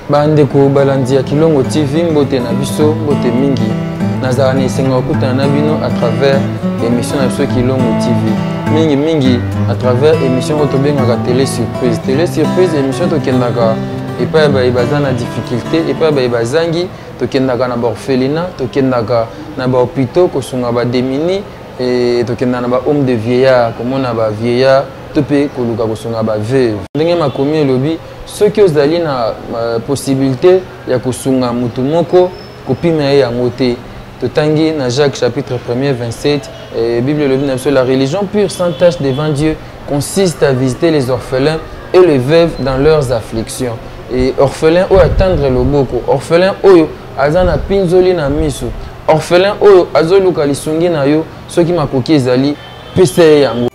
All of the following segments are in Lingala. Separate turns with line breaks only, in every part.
Bandeko balandi ya Kilongo TV mbote na biso mbote mingi nazala na esenga okutana na bino à travers émission na biso Kilongo TV mingi à travers émission oyo tobengaka télé surprise émission tokendaka epai baye baza na difficulté epai baye bazangi tokendaka na baorphelinat tokendaka na bahôpitaux kosunga badémini tokendaka na bahomme de vieillard komona bavieillard to mpe koluka kosunga baveuve ndenge makomi elobi soki ozali na possibilité ya kosunga mutu moko kopima ye yango te totangi na Jacques chapitre 1er 27 Bible elobi na biso la religion pure sans tache devant Dieu consiste à visiter les orphelins et les veuves dans leurs afflictions et orphelin oyo atendre loboko orphelin oyo aza na pinzoli na miso orphelin oyo azoluka lisungi na yo soki makoki ezali pesa ye yango.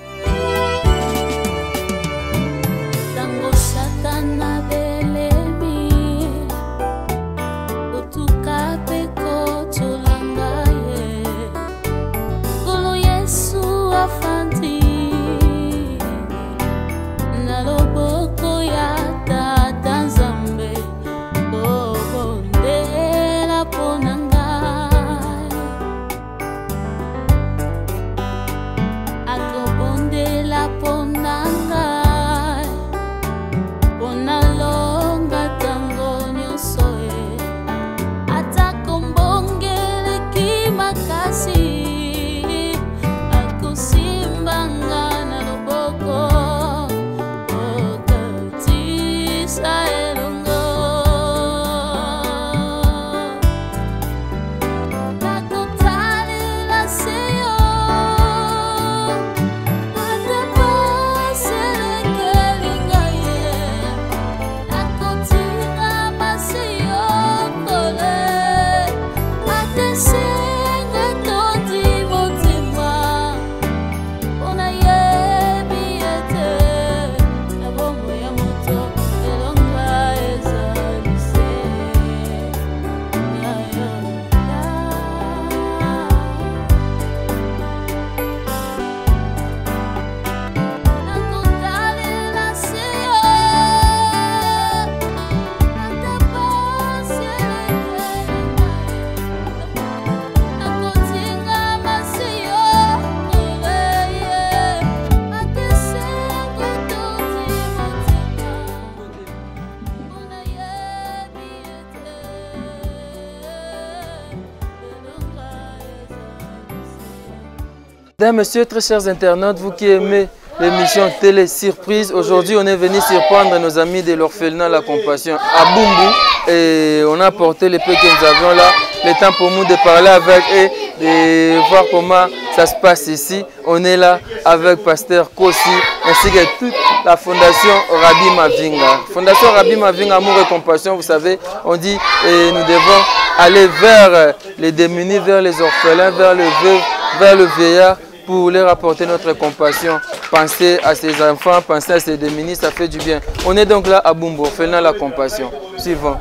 Mesdames, Messieurs, très chers internautes, vous qui aimez l'émission Télé Surprise, aujourd'hui on est venu surprendre nos amis de l'orphelinat La Compassion à Bumbu et on a apporté les peu que nous avions là, le temps pour nous de parler avec et de voir comment ça se passe ici. On est là avec Pasteur Kossi ainsi que toute la fondation Rabbi Mavinga. Fondation Rabbi Mavinga, Amour et Compassion, vous savez, on dit et nous devons aller vers les démunis, vers les orphelins, vers le veuve, vers le vieillard, pour leur apporter notre compassion. Pensez à ces enfants, pensez à ces démunis, ça fait du bien. On est donc là à Bumbu, faisant La Compassion. Suivant.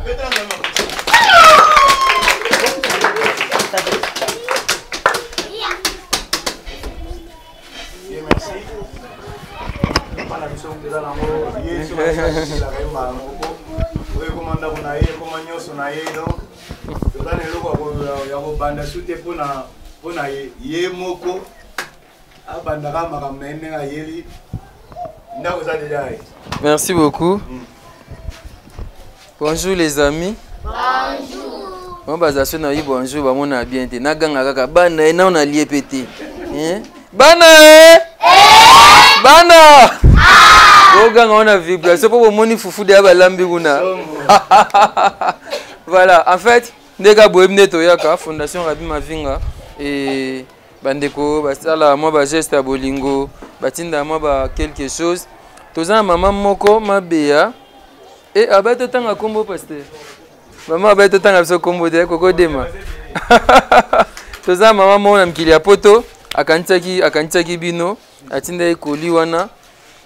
Merci beaucoup. Bonjour les amis. Bonjour. Bon bazassu na bonjour ba mona bien te naganga kaka bana na on a lié pété. Bana bana. Oganga on a vibration pour moni fufu de balambi kuna. Voilà, en fait, ndeka boemne toyaka Fondation Rabbi Mavinga et bandeko basala moi ba geste à bolingo batinda moi ba quelque chose toza maman moko mabea et abato tanga kombo pasteur maman abato tanga so kombo de koko dema toza maman mona mkili ya poto akantaki bino atinda ekoli wana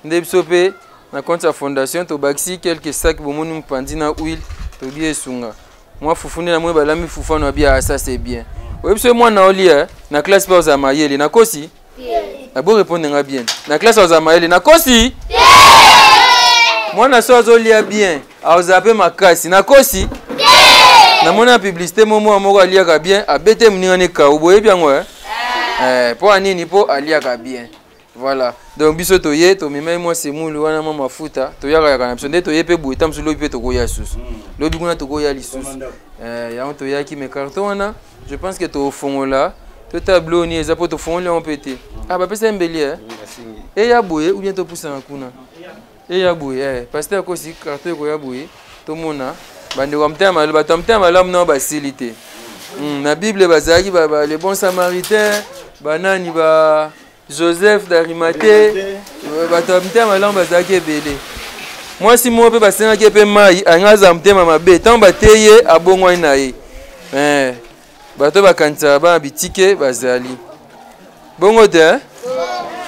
Ndebsope, na compte sa fondation, to baxi quelques sacs, bomoni mpandina huile, to bien sunga. Moi, foufoune na moi, balami foufane wa bien, ça c'est bien. Oui, parce que moi, na oli, na classe pas aux amayeli, na kosi? Na beau répondre bien. Na classe aux amayeli, na kosi? Moi, na so azolia bien, aux appels ma classe, na kosi? Na mona publicité, momo amoko aliaka bien, abete mningane ka, uboye bien ouais. Pour anini, pour aliaka bien. Voilà. Donc biso toye to mimai moi c'est moulu wana mama mafuta to yaka yaka na biso nde toye pe bueta mso lobi pe to koya susu. Lobi kuna to koya lisusu. Ya on to yaki me carton wana. Je pense que to fongola to tableau ni eza po to fongola on pété. Ah ba pesa mbeli eh. Ya boye ou bien to poussa na kuna. Ya boye pasteur ko si carton ko ya boye to mona bande ko mtema lo batamtema lam na basilité. Na Bible bazaki ba les bons samaritains banani ba Joseph d'Arimathée, batamtema lamba zake belé. Moi si moi pe basenga ke pe mai angaza mtema mabe tant bateye abongwa na ye. Bato bakanta ba bitike bazali. Bongo te?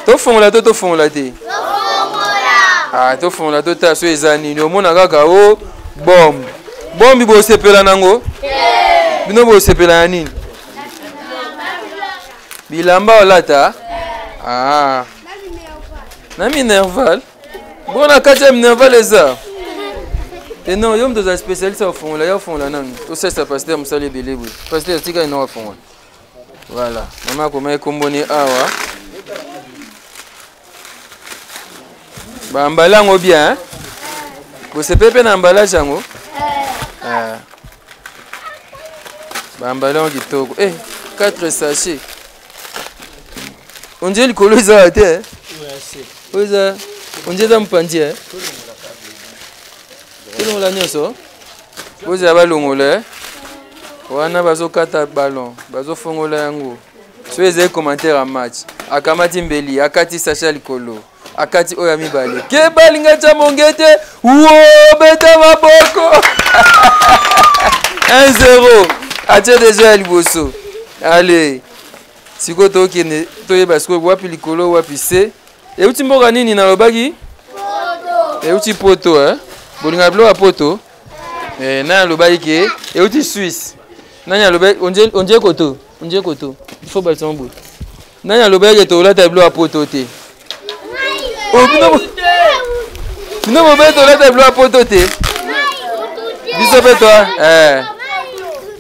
To fongola to fongola te. To fongola. Ah to fongola to ta so ezani no mona kaka o bombe. Bombi bo sepela nango? Bino bo sepela nini? Bilamba olata? Ah, na minerval. Bon, na quatrième minerval les ça. Et non, yom deux spécialistes au fond là, au fond là non. Tout ça ça pasteur musali belé oui. Pasteur tika ino au fond. Voilà. Maman comment combiner awa. Ba embalango bien. Vous savez pepe na emballage yango? Ba embalango kitoko. 4 sachets. On dirait le colo est à terre. Oui, ça. On dirait un pandier. Quel est l'agneau ça? Vous avez l'ongolais. On a un kata ballon. Bazo fongola yango. Soyez les commentaires en match. Akamati mbeli, akati sacha likolo. Akati oyami bale. Ke balinga cha mongete. Wo beta maboko. 1-0. Atie déjà liboso. Allez. Siko to kene to ye basko wapi likolo wapi se e uti mboka nini na lobaki poto e uti poto bolinga blo a poto na lobaki ke e uti Suisse nanya lobaki onje koto il faut battre son bout nanya lobaki to la tableau a poto te oh bino mo beto la tableau a poto te biso beto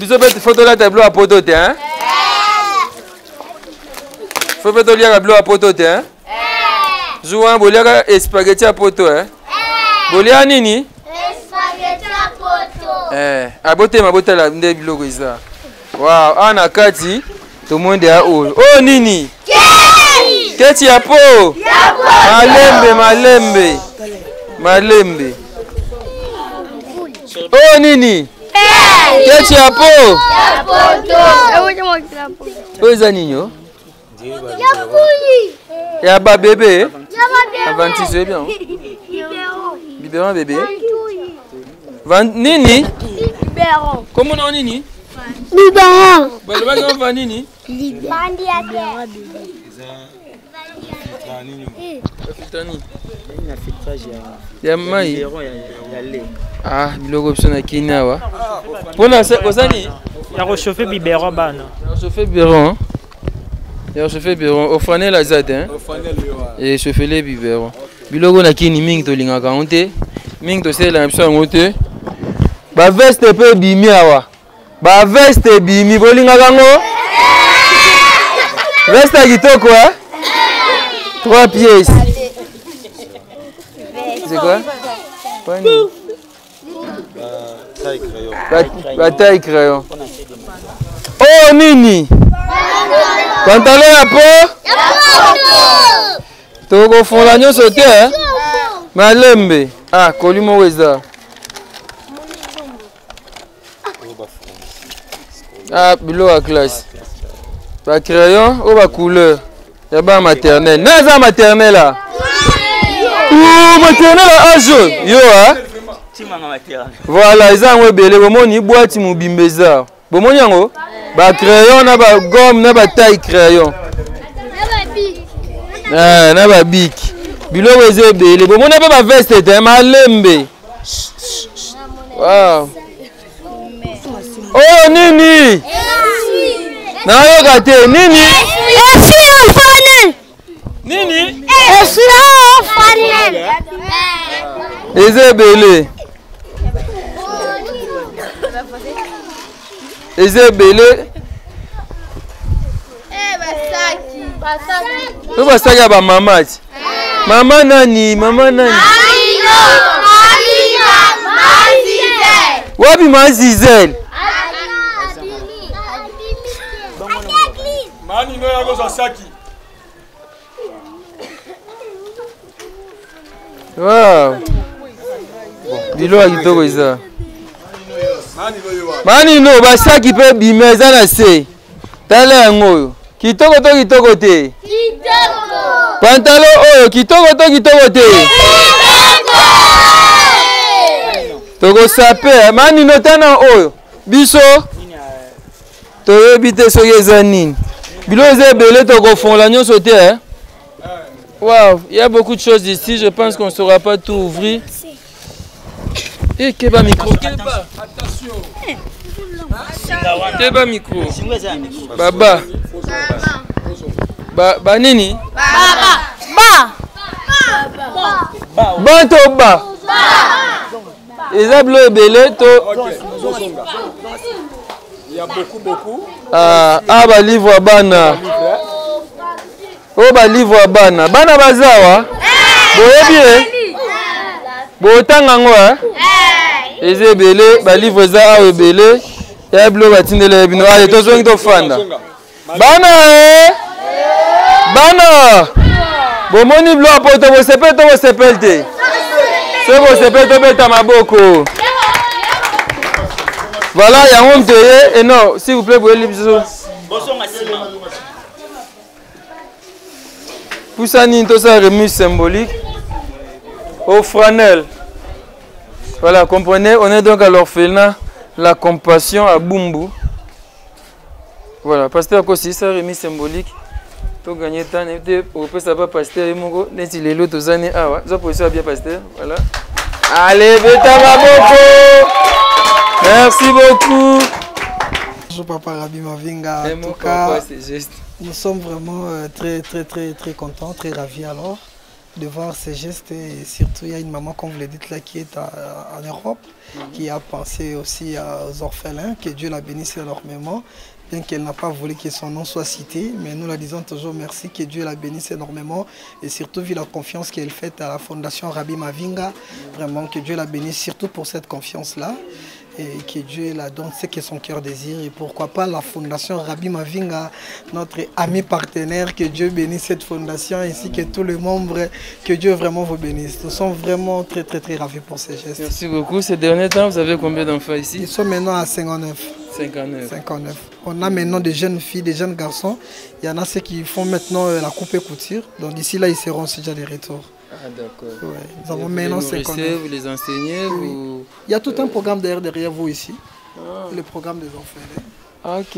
biso beto photo la tableau a poto te hein. Faut pas te lire à bleu à poto, hein? Jouer un bolier à spaghetti à poto, hein? Bolier à nini? Spaghetti à poto. À beauté, ma beauté là, des blogs, ça. Waouh, on a Kati, tout le monde est à haut. Oh, nini? Qu'est-ce a po? Malembe. Oh, nini? Qu'est-ce a po? Oh, Zaninho. Il y a un bébé. Avanti, c'est bien. Biberon bébé. Nini? Biberon. Comment on dit Nini? Biberon. On va Nini? Il y a maï. Ah, il y a option à Kinawa. Pour la Osani?
Il y a réchauffé biberon.
Réchauffé biberon. Ya chauffé biberon, ofane la zate hein. Et chauffé les biberons. Bilogo na kini mingi to linga kaunte. Mingi to sela mso ngote. Ba veste pe bimi awa. Ba veste bimi bolinga kango. Veste kitoko hein. 3 pièces. C'est quoi? Taille crayon. Oh nini? Pantalon à peau? Toko fond l'agneau sauté, hein? Malembe. Ah, Kolimo Weza. Ah, bilo à classe. Ba crayon ou ba couleur? Y'a ba maternelle. Naza maternelle là. Ouh, maternelle à jaune. Yo, hein? Voilà, ils ont belé. Bomoni boîte mubimbeza. Bomoni yango? Ba crayon na ba gomme na ba taille crayon. Na ba bic. Biloko eza ebele. Bomona pe ba veste te malembe. Wow. Oh nini? Nayoka te nini? Nini? Eza ebele. Eza ebele. Oyo basaki ya bamama ti. Mama nani? Mama nani? Wapi Mazizel?
Mani no yango Sasaki.
Wow. Bilo kitoko eza. Mani no basaki pe bima eza na se. Tala yango oyo. Kitoko to kitoko te. Kitoko. Pantalo oyo kitoko to kitoko te. Kitoko. Toko sape mani no tana oyo. Biso. Toyebi te soki eza nini. Bilo eza ebele toko fongola nyonso te hein. Waouh, il y a beaucoup de choses ici, je pense qu'on ne saura pas tout ouvrir. Et Keba micro, Keba. Attention. Keba micro. Baba. Ba nini?
Ba.
Banto ba. Ezablo ebele to.
Il y a beaucoup.
Ah, ba livre bana. Oh ba livre bana. Bana bazawa. Boyebi. Botanga ngo hein. Eze ebele ba livre za awe ebele. Ya blo batindele bino. Allez, tozongi to fanda. Bana Bana. Bomoni blo apoto bo sepelte. C'est bon, c'est peut-être bête maboko. Voilà, il y a un homme et non, s'il vous plaît, vous pouvez le Poussani, tout ça remise symbolique. Au Franel. Voilà, comprenez, on est donc à l'orphelinat, la compassion à Bumbu. Voilà, pasteur Kossi, ça remise symbolique. Pour gagner temps, pour que ça va pasteur et mon net il est l'autre aux années. Ah ouais, ça pour ça bien pasteur. Voilà. Allez, bêta maboko. Merci beaucoup.
Bonjour Papa Rabbi Mavinga. En tout cas, nous sommes vraiment très contents, très ravis alors de voir ces gestes et surtout il y a une maman comme vous le dites là qui est en Europe, qui a pensé aussi aux orphelins, que Dieu la bénisse énormément. Bien qu'elle n'a pas voulu que son nom soit cité, mais nous la disons toujours merci, que Dieu la bénisse énormément et surtout vu la confiance qu'elle fait à la Fondation Rabbi Mavinga, vraiment que Dieu la bénisse surtout pour cette confiance-là et que Dieu la donne ce que son cœur désire et pourquoi pas la Fondation Rabbi Mavinga, notre ami partenaire, que Dieu bénisse cette fondation ainsi que tous les membres, que Dieu vraiment vous bénisse. Nous sommes vraiment très ravis pour ces gestes.
Merci beaucoup. Ces derniers temps, vous avez combien d'enfants ici?
Ils sont maintenant à 59. 59. On a maintenant des jeunes filles, des jeunes garçons. Il y en a ceux qui font maintenant la coupe et couture. Donc d'ici là, ils seront aussi déjà des retours.
Ah d'accord.
Ouais. Nous avons maintenant 59.
Vous les enseignez vous...
Il y a tout un programme derrière vous ici. Le programme des orphelins.
Ok.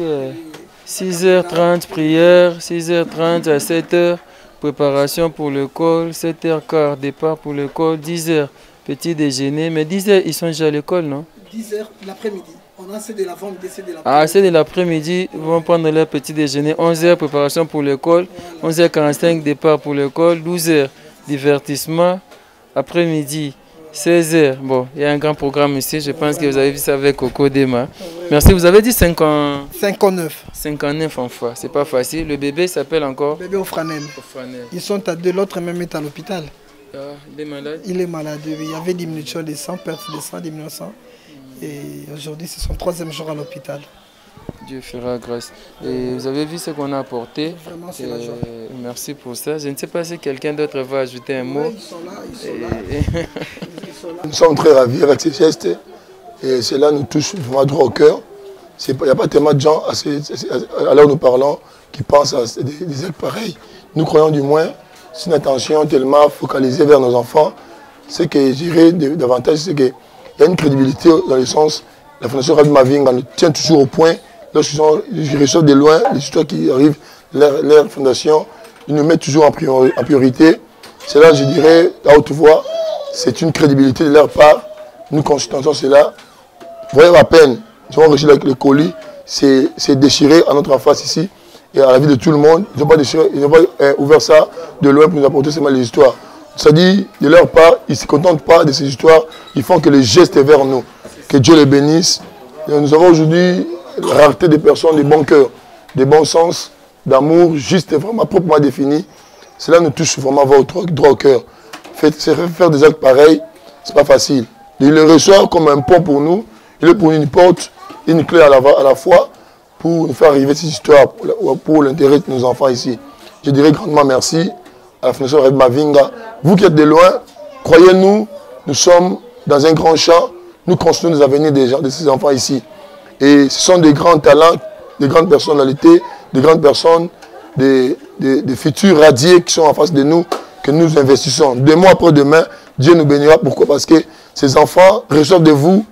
6h30 prière, 6h30 à 7h préparation pour l'école, 7h15 départ pour l'école, 10h petit déjeuner. Mais 10h ils sont déjà à l'école, non?
10h l'après-midi. On a ceux de l'avant-midi, ceux de l'après-midi.
Ah, c'est de l'après-midi, ils vont prendre leur petit déjeuner. 11h, préparation pour l'école. 11h45, départ pour l'école. 12h, divertissement. Après-midi, 16h. Bon, il y a un grand programme ici. Je pense que vous avez vu ça avec Coco Dema. Merci, vous avez dit
59.
59 enfants, c'est pas facile. Le bébé s'appelle encore
Bébé au Franel. Ils sont à deux, l'autre même est à l'hôpital.
Ah, il est malade? Il
est malade. Il y avait diminution de sang, perte de sang, diminution. Et aujourd'hui, c'est son 3e jour à l'hôpital.
Dieu fera grâce. Et vous avez vu ce qu'on a apporté.
Vraiment, c'est la joie.
Merci pour ça. Je ne sais pas si quelqu'un d'autre va ajouter un mot.
Oui, ils sont là.
Nous sommes très ravis avec ces gestes. Et cela nous touche vraiment droit au cœur. Il n'y a pas tellement de gens, à l'heure où nous parlons, qui pensent à des actes pareils. Nous croyons du moins, c'est une attention tellement focalisée vers nos enfants. Ce que je dirais davantage, c'est que il y a une crédibilité dans le sens, la Fondation Rabbi Mavinga nous tient toujours au point. Lorsqu'ils reçoivent de loin les histoires qui arrivent, leur fondation, ils nous mettent toujours en priorité. Cela, je dirais, à haute voix, c'est une crédibilité de leur part. Nous constatons cela. Vous voyez à peine, ils ont reçu le colis, c'est déchiré à notre face ici et à la vie de tout le monde. Ils n'ont pas déchiré, ils n'ont pas ouvert ça de loin pour nous apporter seulement les histoires. C'est-à-dire, de leur part, ils ne se contentent pas de ces histoires, ils font que les gestes vers nous. Que Dieu les bénisse. Et nous avons aujourd'hui la rareté des personnes de bon cœur, de bon sens, d'amour, juste et vraiment proprement défini. Cela nous touche vraiment droit au cœur. Faire des actes pareils, ce n'est pas facile. Il le reçoit comme un pont pour nous. Il est pour une porte, une clé à la fois pour nous faire arriver cette histoire pour l'intérêt de nos enfants ici. Je dirais grandement merci à la Fondation Rabbi Mavinga. Vous qui êtes de loin, croyez-nous, nous sommes dans un grand champ. Nous construisons les avenirs de ces enfants ici. Et ce sont des grands talents, des grandes personnalités, des grandes personnes, des futurs radiés qui sont en face de nous, que nous investissons. Demain après demain, Dieu nous bénira. Pourquoi? Parce que ces enfants reçoivent de vous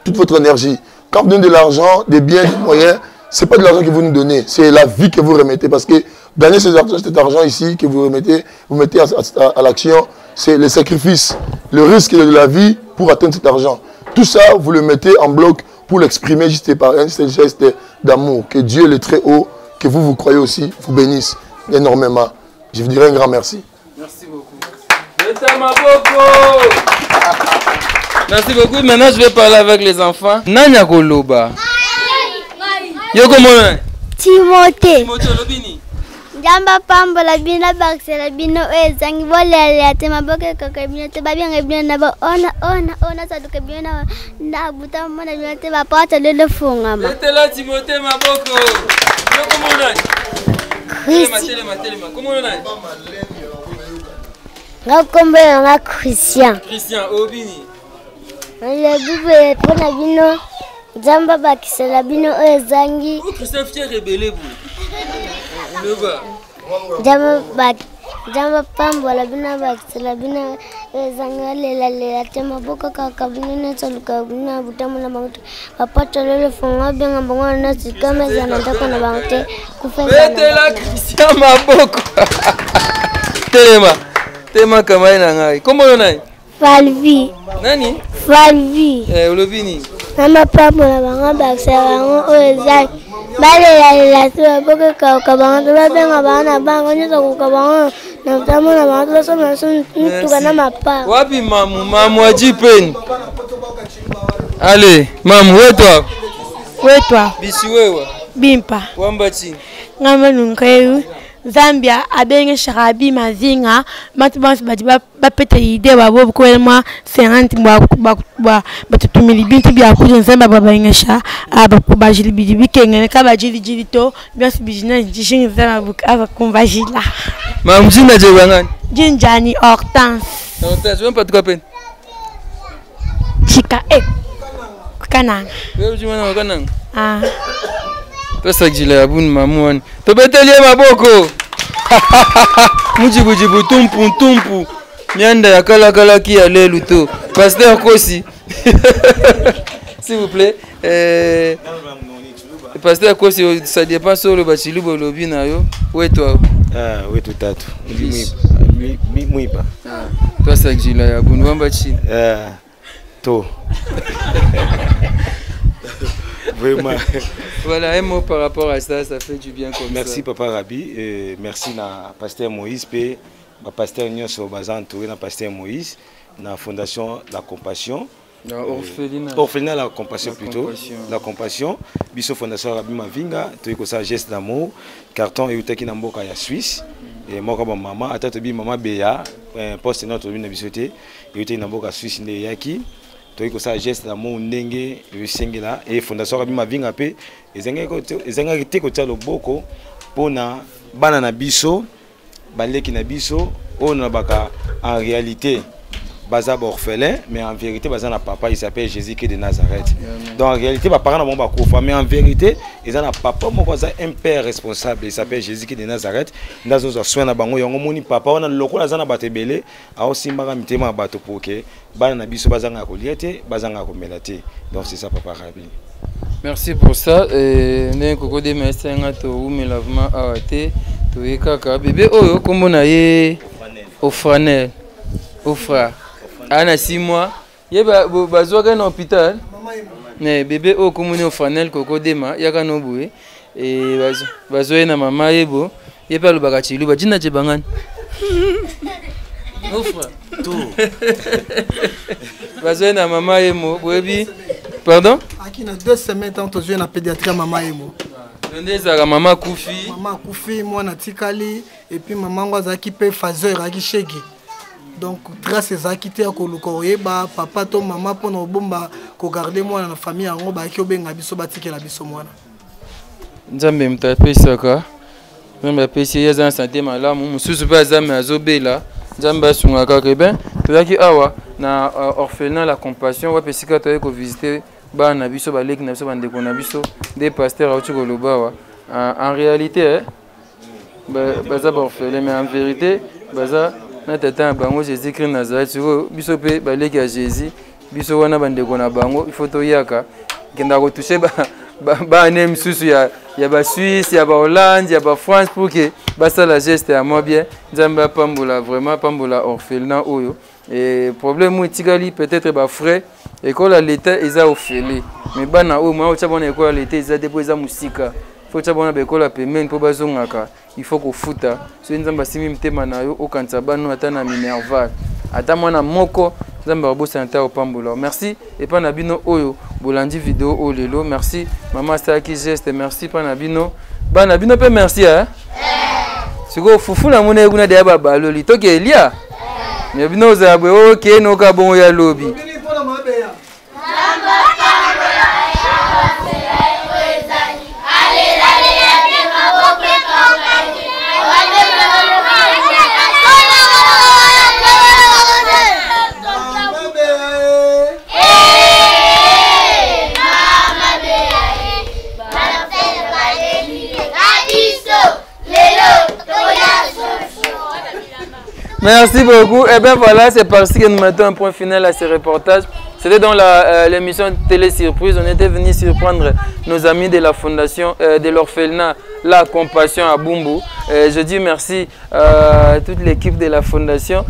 toute votre énergie. Quand vous donnez de l'argent, des biens, des moyens, ce n'est pas de l'argent que vous nous donnez, c'est la vie que vous remettez. Parce que gagner cet argent ici que vous remettez, vous mettez à l'action, c'est le sacrifice, le risque de la vie pour atteindre cet argent. Tout ça, vous le mettez en bloc pour l'exprimer juste par un seul geste d'amour. Que Dieu, le très haut, que vous croyez aussi, vous bénisse énormément. Je vous dirai un grand merci.
Merci beaucoup. Merci beaucoup. Maintenant, je vais parler avec les enfants. Nanya Koloba. Yokomona.
Timothée.
Timothée Lobini.
Jamba pambo la bina bakse la bino ezangi volele atema boke kakabina te babia bina na ba ona saduka bina na buta mona bina te ba pata le funga ma.
Etela Timothée maboko. Yokomona. Telema. Comment on a?
Ngakombe nga Christian.
Christian Obini.
La Bible pour la bino Jamba bakse la bino ezangi.
Oh Christian fier rebelle vous. Le va.
Jamba pambo la bina bakse la bina ezangi le atema boka kakabina na saluka bina butamu na mauto. Papa le funga bien mbongo na sikame zana ndako na baute kufanya.
Betela Christian maboko. Tema kama ina ngai. Comment on a?
Falvi.
Nani?
Falvi.
Olobini.
Mama pambo la banga bakse bango ozai. Bale la tu boka kakabanga ba benga bana bango nyo kokabanga na butamu na mauto so na sun tukana mapa.
Wapi mamu ajipeni. Allez, mamu wetu.
Wetwa
Bisi wewa.
Bimpa
Wambachi.
ngamba nunkeyu Zambia abenge sharabi mazinga matubans ba pete ide babo kwelma 50 ba batutumili bintu bya kujo nzamba babangesha ba jili bikengene ka ba jili to byas business jishinga zamba ava convagila
Mamjina je wangani.
Jinjani Hortense.
Hortense wempa tukapen.
Chika kananga.
Wewe jumana kananga.
Ah.
Pesa jila ya buni mamuani. Tobetelie maboko. Mujibu tumpu. Mianda ya kala ki ya lelu to. Pasteur Kosi. S'il vous plaît. Pasteur Kosi, ça dépend sur le bachilubo lobi na yo. Wetu.
Wetu tatu. Muipa.
Pesa jila ya buni wambachi.
To. Vraiment.
Voilà, un mot par rapport à ça, ça fait du bien comme
merci
ça.
Merci Papa Rabi, merci na Pasteur Moïse, pe Pasteur Nyonso Bazan entouré na Pasteur Moïse, na Fondation La Compassion. Orphelinat La Compassion plutôt. La Compassion. Biso Fondation Rabi Mavinga, tu as un geste d'amour, carton et utaki na mboka ya Suisse. Et moi comme maman, atatobi maman Béa, poste notre na bisoté, et utaki na mboka Suisse ne yaki. Tu as un geste d'amour ndenge le et Fondation Rabi Mavinga pe ezanga été côté le boko pona bana na biso baleki na biso on baka en réalité baza orphelin mais en vérité baza na papa il s'appelle Jésus-Christ de Nazareth. Donc en réalité ba parents na ba kofa mais en vérité ils ont un papa moko za un père responsable il s'appelle Jésus-Christ de Nazareth ndazo za soin na bango yango moni papa wana lokola za na batebele a simbaka mitema bato poke bana na biso bazanga ko liete bazanga ko melate. Donc c'est ça Papa Rabi.
Merci pour ça. Et koko de mesenga to umelavement awate to ekaka bébé oyo kombo na ye au Franel, au frère. Anna 6 mois. Il y a un hôpital. Mais bébé au communé au Franel, Coco Dema, il y a un oboué. Et bazoé na maman yebo. Il y a pas le bagati. Le bagina de bangan. Au frère. Tout. Bazoé na maman yemo. Pardon?
Qui a 2 semaines tant que na pédiatrie maman yemo.
Maman Koufi.
Maman Koufi, moi na tikali et puis maman waza qui peut fazer aki shegi. Donc grâce à ça qui était ko lukoye ba papa to maman pour no bomba ko garder moi na famille en ba ki obenga biso batikela biso mwana.
Nzambe mtapesa ka. Nzambe pesi yeza santé malamu mususu pa zame azobela. Nzambe asunga ka ke ben. Tozaki awa na orphelinat la compassion wa pesika to ko visiter ba na biso ba leki na biso bande ko na biso des pasteurs auti ko lobawa. En réalité baza orphelin mais en vérité baza na tata bango Jésus-Christ Nazareth biso pe ba leki ya Jésus biso wana bande ko na bango il faut to yaka kenda ko toucher ba nem susu ya ba Suisse ya ba Hollande ya ba France pour que ba ça la geste à moi bien nzamba pambola vraiment pambola orphelinat oyo et problème ou tigali peut-être ba frais école à l'état eza orphelin mais bana o moi o bona école à l'état eza déposer musika faut tchabona ba école à paiement pour bazongaka il faut ko futa so nzamba simi mtema na yo o kanza bano ata na minerval ata mwana moko nzamba bo santa o pambola merci et pa na bino oyo bolandi vidéo o lelo merci maman Saki geste merci pa na bino bana bino pe merci hein siko fufu na mona eguna de ba baloli to ke elia mais bino za bwe OK no ka bon ya lobi Merci beaucoup. Et bien voilà, c'est parti que nous mettons un point final à ce reportage. C'était dans l'émission Télé Surprise. On était venu surprendre nos amis de la fondation de l'orphelinat La Compassion à Bumbu. Je dis merci à toute l'équipe de la fondation.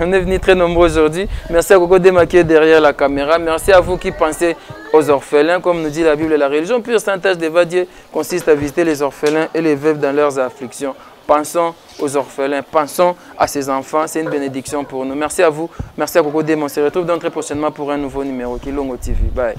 On est venu très nombreux aujourd'hui. Merci à Coco Dema qui est derrière la caméra. Merci à vous qui pensez aux orphelins. Comme nous dit la Bible, la religion pure saintage de Dieu consiste à visiter les orphelins et les veuves dans leurs afflictions. Pensons aux orphelins, pensons à ces enfants, c'est une bénédiction pour nous. Merci à vous, merci à Coco Dema. On se retrouve donc très prochainement pour un nouveau numéro Kilongo TV. Bye.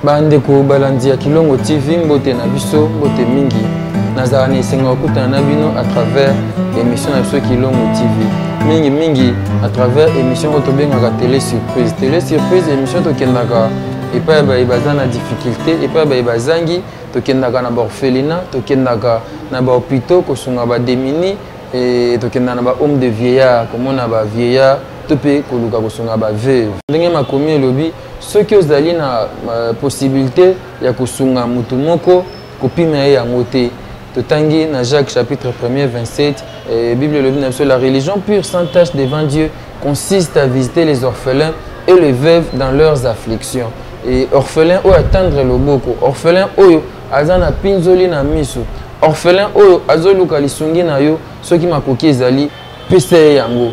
Bandeko balandi ya Kilongo TV mbote na biso mbote mingi nazala na esenga okutana na bino à travers émission na biso Kilongo TV mingi à travers émission oyo tobengaka Télé Surprise émission tokendaka epai baye baza na difficulté epai baye bazangi tokendaka na baorphelinat tokendaka na bahôpitaux kosunga badémini et tokendaka na bahomme de vieillard komona bavieillard to mpe koluka kosunga baveuve ndenge makomi elobi soki ozali na possibilité ya kosunga mutu moko kopima ye yango te totangi na Jacques chapitre 1er 27 Bible elobi na biso la religion pure sans tache devant Dieu consiste à visiter les orphelins et les veuves dans leurs afflictions et orphelin oyo atendre loboko orphelin oyo aza na pinzoli na miso orphelin oyo azoluka lisungi na yo soki makoki ezali pesa ye yango